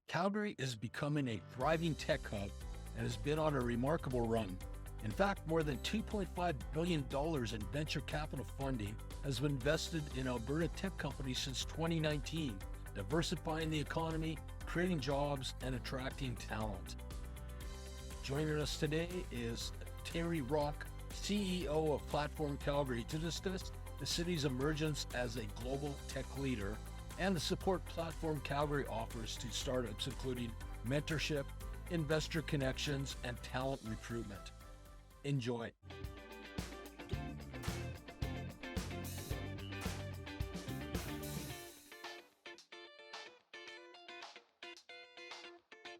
Calgary is becoming a thriving tech hub and has been on a remarkable run. In fact, more than $2.5 billion in venture capital funding has been invested in Alberta tech companies since 2019, diversifying the economy, creating jobs, and attracting talent. Joining us today is Terry Rock, CEO of Platform Calgary, to discuss the city's emergence as a global tech leader and the support Platform Calgary offers to startups, including mentorship, investor connections, and talent recruitment. Enjoy.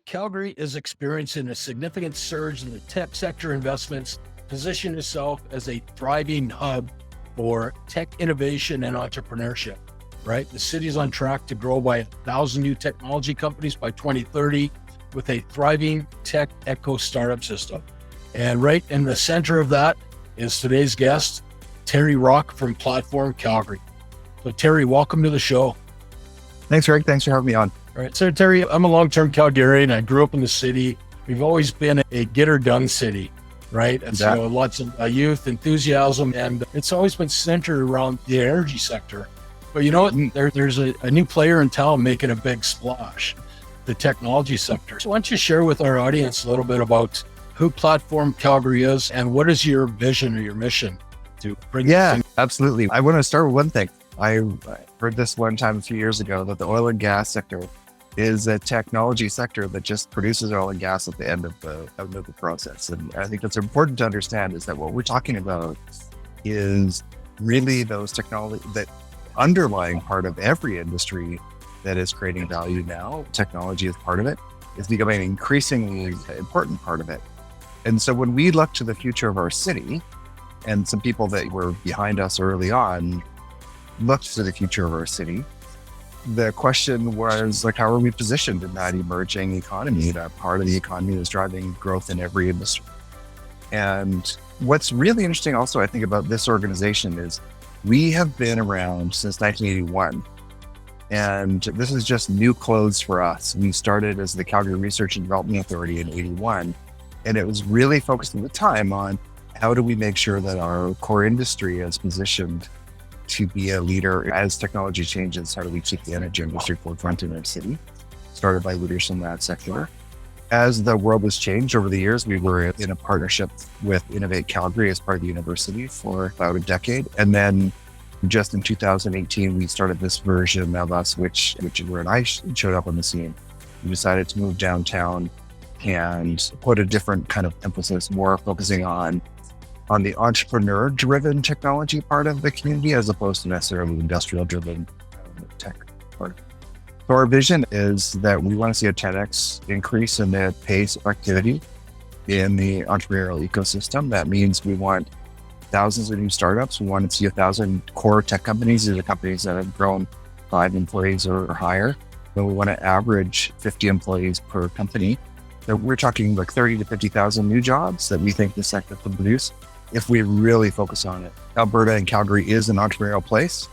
Calgary is experiencing a significant surge in the tech sector investments, positioning itself as a thriving hub for tech innovation and entrepreneurship, right? The city is on track to grow by 1,000 new technology companies by 2030 with a thriving tech eco startup system. And right in the center of that is today's guest, Terry Rock from Platform Calgary. So Terry, welcome to the show. Thanks, Greg. Thanks for having me on. All right. So Terry, I'm a long-term Calgarian. I grew up in the city. We've always been a get-her-done city, right? And so lots of youth enthusiasm, and it's always been centered around the energy sector. But you know what? There's a new player in town making a big splash, the technology sector. So why don't you share with our audience a little bit about who Platform Calgary is and what is your vision or your mission to bring? Yeah, absolutely. I want to start with one thing. I heard this one time a few years ago that the oil and gas sector is a technology sector that just produces oil and gas at the end of the process. And I think that's important to understand is that what we're talking about is really those technology, that underlying part of every industry that is creating value now. Technology is part of it. It's becoming an increasingly important part of it. And so when we look to the future of our city, and some people that were behind us early on looked to the future of our city, the question was like, how are we positioned in that emerging economy, that part of the economy that's driving growth in every industry? And what's really interesting also, I think, about this organization is we have been around since 1981. And this is just new clothes for us. We started as the Calgary Research and Development Authority in 81. And it was really focused at the time on how do we make sure that our core industry is positioned to be a leader as technology changes. How do we keep the energy industry forefront in our city? Started by leaders in that sector. As the world has changed over the years, we were in a partnership with Innovate Calgary as part of the university for about a decade. And then just in 2018, we started this version of us, which when I showed up on the scene, we decided to move downtown and put a different kind of emphasis, more focusing on the entrepreneur-driven technology part of the community, as opposed to necessarily industrial-driven tech part. So our vision is that we want to see a 10x increase in the pace of activity in the entrepreneurial ecosystem. That means we want thousands of new startups. We want to see 1,000 core tech companies. These are companies that have grown 5 employees or higher. But we want to average 50 employees per company. So we're talking like 30 to 50,000 new jobs that we think the sector can produce if we really focus on it. Alberta and Calgary is an entrepreneurial place.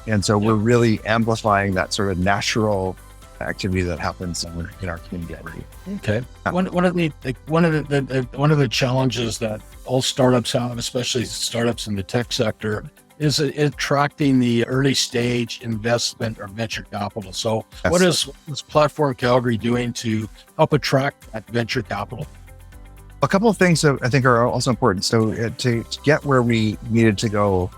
And so we're really amplifying that sort of natural activity that happens in our community already. Okay. One of the challenges that all startups have, especially startups in the tech sector, is attracting the early stage investment or venture capital. So what is Platform Calgary doing to help attract that venture capital? A couple of things that I think are also important. So to get where we needed to go,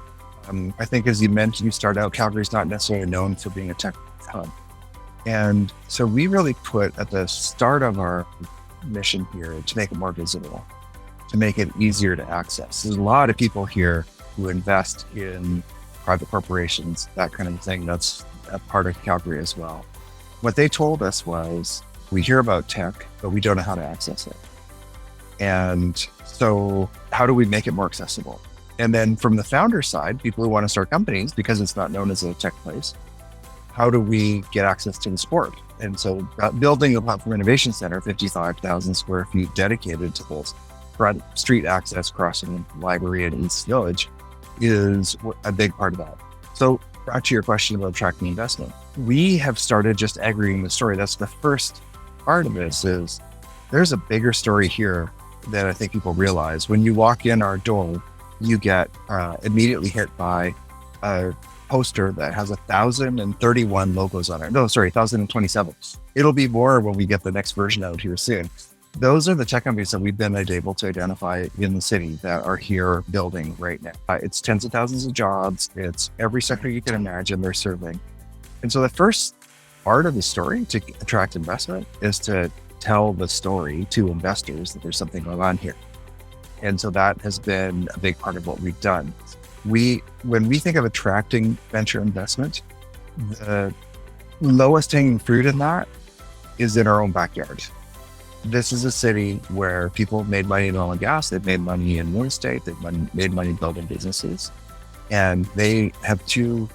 I think as you mentioned, you start out, Calgary's not necessarily known for being a tech hub. And so we really put at the start of our mission here to make it more visible, to make it easier to access. There's a lot of people here who invest in private corporations, that kind of thing. That's a part of Calgary as well. What they told us was, we hear about tech, but we don't know how to access it. And so how do we make it more accessible? And then from the founder side, people who want to start companies, because it's not known as a tech place, how do we get access to the support? And so building a Platform Innovation Center, 55,000 square feet dedicated to this, street access crossing library in East Village, is a big part of that. So back to your question about attracting investment, we have started just aggregating the story. That's the first part of this is there's a bigger story here that I think people realize. When you walk in our door, you get immediately hit by a poster that has 1,031 logos on it. No, sorry, 1,027. It'll be more when we get the next version out here soon. Those are the tech companies that we've been able to identify in the city that are here building right now. It's tens of thousands of jobs. It's every sector you can imagine they're serving. And so the first part of the story to attract investment is to tell the story to investors that there's something going on here. And so that has been a big part of what we've done. When we think of attracting venture investment, the lowest hanging fruit in that is in our own backyard. This is a city where people have made money in oil and gas, they've made money in real estate, they've made money building businesses, and they have two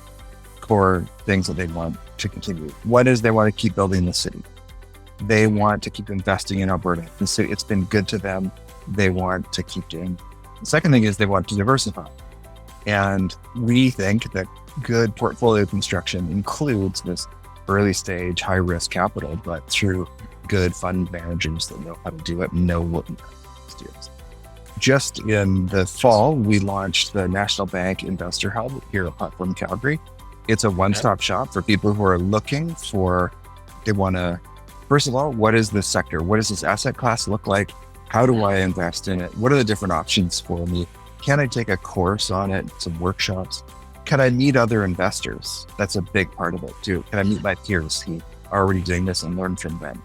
core things that they want to continue. One is they want to keep building the city. They want to keep investing in Alberta. The city, it's been good to them. They want to keep doing. The second thing is they want to diversify. And we think that good portfolio construction includes this early stage, high risk capital, but through good fund managers that know how to do it and know what to do. Just in the fall, we launched the National Bank Investor Hub here at Platform Calgary. It's a one-stop shop for people who are looking for, they want to, first of all, what is this sector? What does this asset class look like? How do I invest in it? What are the different options for me? Can I take a course on it, some workshops? Can I meet other investors? That's a big part of it too. Can I meet my peers who are already doing this and learn from them?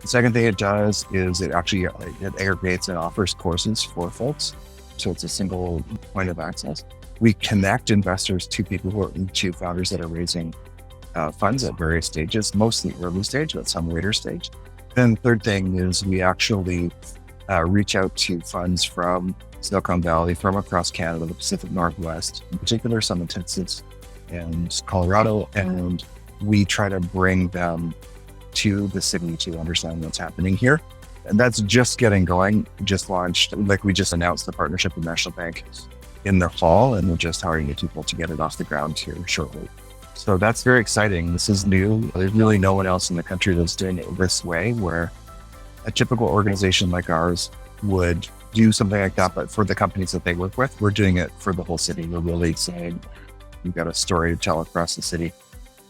The second thing it does is it aggregates and offers courses for folks. So it's a single point of access. We connect investors to people to founders that are raising funds at various stages, mostly early stage, but some later stage. Then the third thing is we actually reach out to funds from Silicon Valley, from across Canada, the Pacific Northwest, in particular, some in Texas and Colorado, and we try to bring them to the city to understand what's happening here. And that's just getting going. Just launched, we just announced the partnership with National Bank in the fall, and we're just hiring the people to get it off the ground here shortly. So that's very exciting. This is new. There's really no one else in the country that's doing it this way, where a typical organization like ours would do something like that, but for the companies that they work with, we're doing it for the whole city. We're really saying we've got a story to tell across the city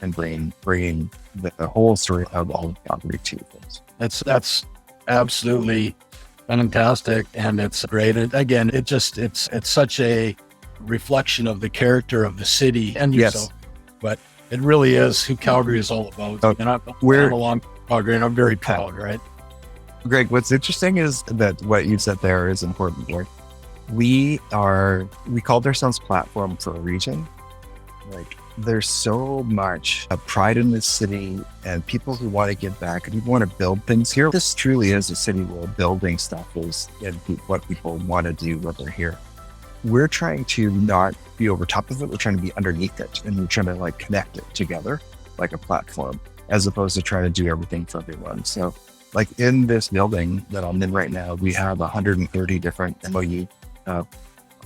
and bringing the whole story of all of Calgary to things. That's absolutely fantastic, and it's great. And again, it's such a reflection of the character of the city and yourself. Yes. But it really is who Calgary is all about. And I'm along Calgary, and I'm very proud, right? Greg, what's interesting is that what you said there is important. Where we called ourselves Platform for a reason. There's so much pride in this city and people who want to give back and people want to build things here. This truly is a city where building stuff is what people want to do when they're here. We're trying to not be over top of it. We're trying to be underneath it, and we're trying to connect it together like a platform, as opposed to trying to do everything for everyone. So in this building that I'm in right now, we have 130 different MOU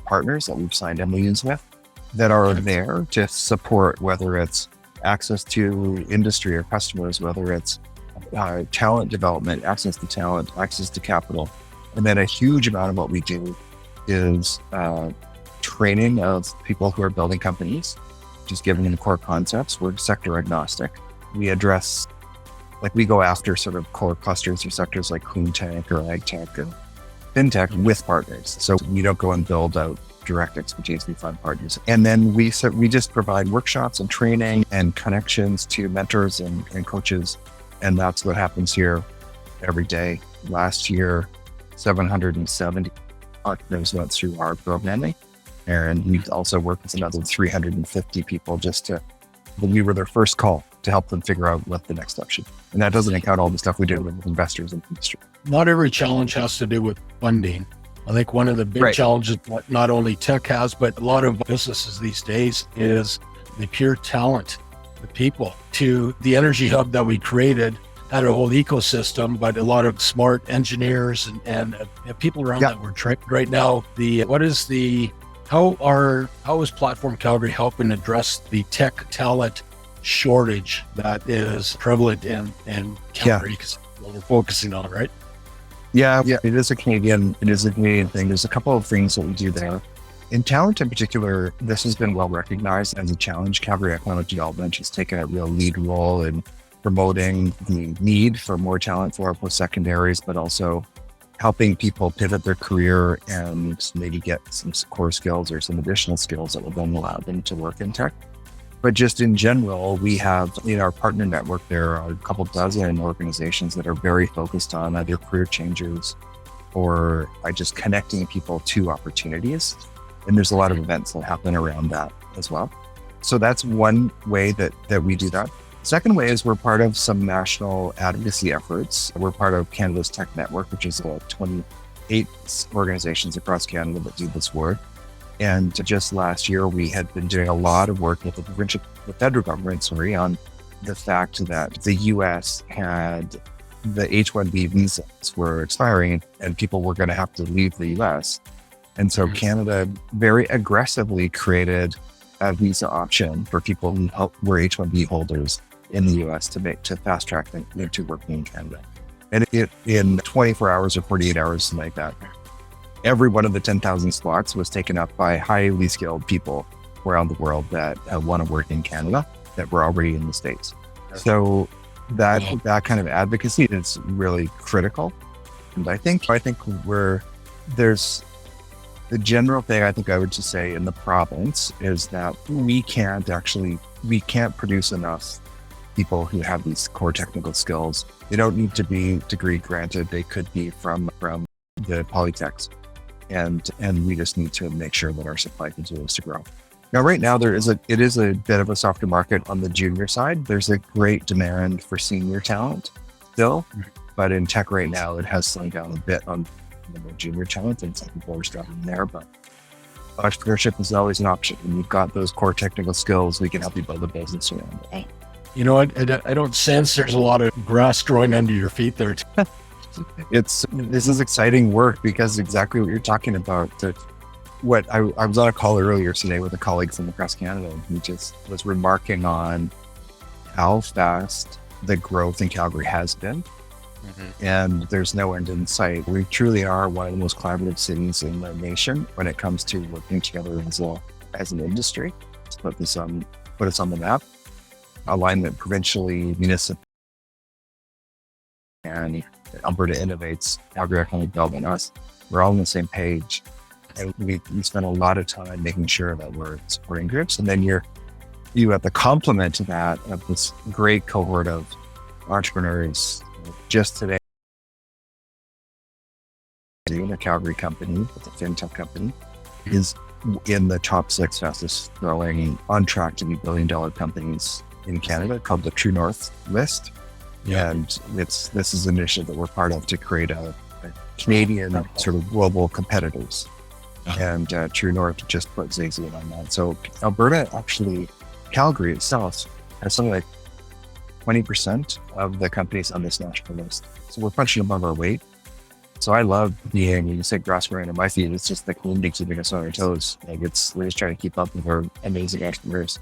partners that we've signed MOUs with that are there to support, whether it's access to industry or customers, whether it's talent development, access to talent, access to capital. And then a huge amount of what we do is training of people who are building companies, just giving them core concepts. We're sector agnostic. We address, we go after sort of core clusters or sectors like clean tech or ag tech and fintech with partners. So we don't go and build out direct expertise, we find partners. And then we just provide workshops and training and connections to mentors and coaches. And that's what happens here every day. Last year, 770 entrepreneurs went through our programming. And we also worked with another 350 people we were their first call to help them figure out what the next step should be. And that doesn't account all the stuff we do with investors and industry. Not every challenge has to do with funding. I think one of the big challenges, what not only tech has, but a lot of businesses these days, is the pure talent, the people. To the energy hub that we created had a whole ecosystem, but a lot of smart engineers and people around that were trained. Right now, How is Platform Calgary helping address the tech talent shortage that is prevalent in Calgary? Because what we're focusing on, right? Yeah. It is a Canadian thing. There's a couple of things that we do there. In talent in particular, this has been well recognized as a challenge. Calgary Economic Development has taken a real lead role in promoting the need for more talent for our post-secondaries, but also helping people pivot their career and maybe get some core skills or some additional skills that will then allow them to work in tech. But just in general, we have in our partner network, there are a couple dozen organizations that are very focused on either career changers or by just connecting people to opportunities. And there's a lot of events that happen around that as well. So that's one way that we do that. Second way is we're part of some national advocacy efforts. We're part of Canada's Tech Network, which is 28 organizations across Canada that do this work. And just last year, we had been doing a lot of work with the federal government, on the fact that the US had the H-1B visas were expiring and people were going to have to leave the US. And so Canada very aggressively created a visa option for people who were H-1B holders in the US to fast track them to working in Canada. And it in 24 hours or 48 hours, something like that, every one of the 10,000 slots was taken up by highly skilled people around the world that want to work in Canada that were already in the States. So that kind of advocacy is really critical. And I think there's the general thing I think I would just say in the province is that we can't produce enough people who have these core technical skills. They don't need to be degree granted. They could be from the polytechs. And we just need to make sure that our supply continues to grow. Now, right now, it is a bit of a softer market on the junior side. There's a great demand for senior talent still, but in tech right now, it has slowed down a bit on the more junior talent, and some people are struggling there. But entrepreneurship is always an option. When you've got those core technical skills, we can help you build a business around it. You know, I don't sense there's a lot of grass growing under your feet there. This is exciting work because exactly what you're talking about. I was on a call earlier today with a colleague from across Canada, and he just was remarking on how fast the growth in Calgary has been. And there's no end in sight. We truly are one of the most collaborative cities in the nation when it comes to working together as an industry to put us on the map. Alignment provincially, municipal, and Alberta Innovates, Calgary Economic Development, us. We're all on the same page. And we spend a lot of time making sure that we're supporting groups. And then you have the complement to that of this great cohort of entrepreneurs. Just today, a Calgary company, it's a fintech company, is in the top 6 fastest growing, on track to be $1 billion companies in Canada, called the True North list. And this is an initiative that we're part of to create a Canadian sort of global competitors. And True North just put Zazy on that. So Alberta, actually, Calgary itself has something like 20% of the companies on this national list. So we're punching above our weight. So I love when you say grass growing under my feet, it's just the community keeping us on our toes. We're just trying to keep up with our amazing entrepreneurs.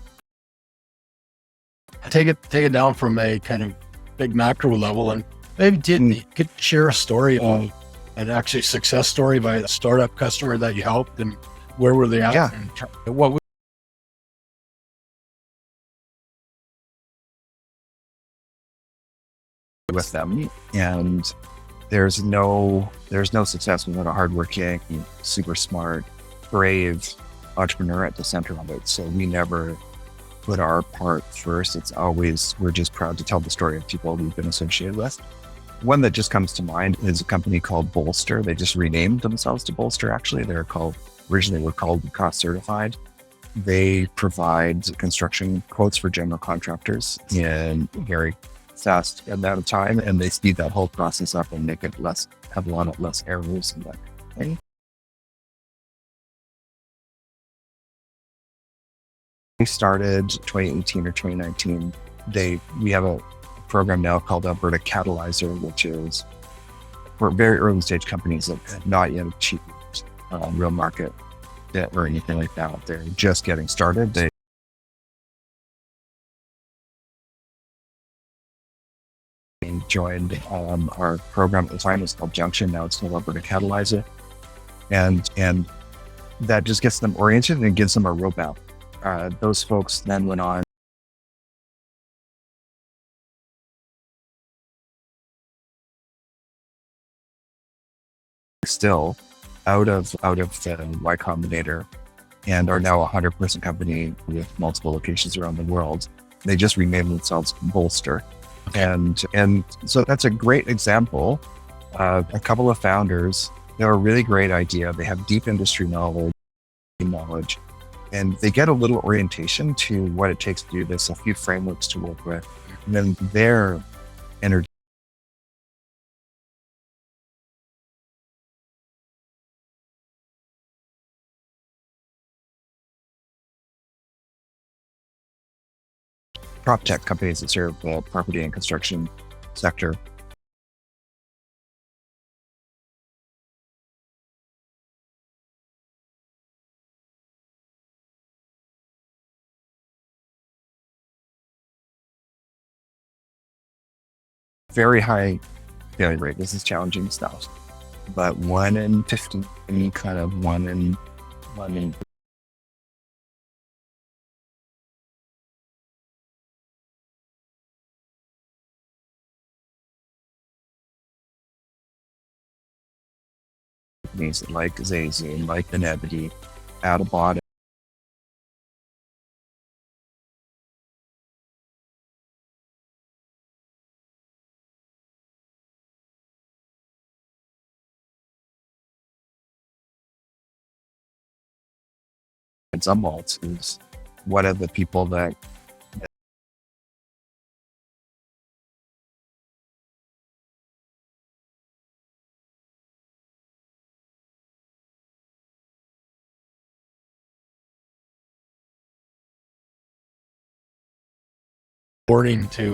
Take it down from a kind of big macro level, and maybe you could share a story of an actually success story by a startup customer that you helped, and where were they at? Yeah. And what with them, and there's no success without a hardworking, super smart, brave entrepreneur at the center of it. So we never put our part first. It's always, we're just proud to tell the story of people we've been associated with. One that just comes to mind is a company called Bolster. They just renamed themselves to Bolster, actually. Originally were called Cost Certified. They provide construction quotes for general contractors in very fast amount of time, and they speed that whole process up and make it have a lot less errors and that kind of thing. We started 2018 or 2019. We have a program now called Alberta Catalyzer, which is for very early stage companies that have not yet achieved real market debt or anything like that. They're just getting started. They joined our program at the time. It's called Junction. Now it's called Alberta Catalyzer. And that just gets them oriented and gives them a roadmap. Those folks then went on still out of the Y Combinator and are now a 100-person company with multiple locations around the world. They just renamed themselves Bolster. And so that's a great example of a couple of founders. They have a really great idea. They have deep industry knowledge, and they get a little orientation to what it takes to do this, a few frameworks to work with. And then their energy prop tech companies that serve the property and construction sector. Very high failure rate. This is challenging stuff, but 1 in 50, kind of 1 in companies like Zazy, like Benevity, out of bottom. And some malts is one of the people that According to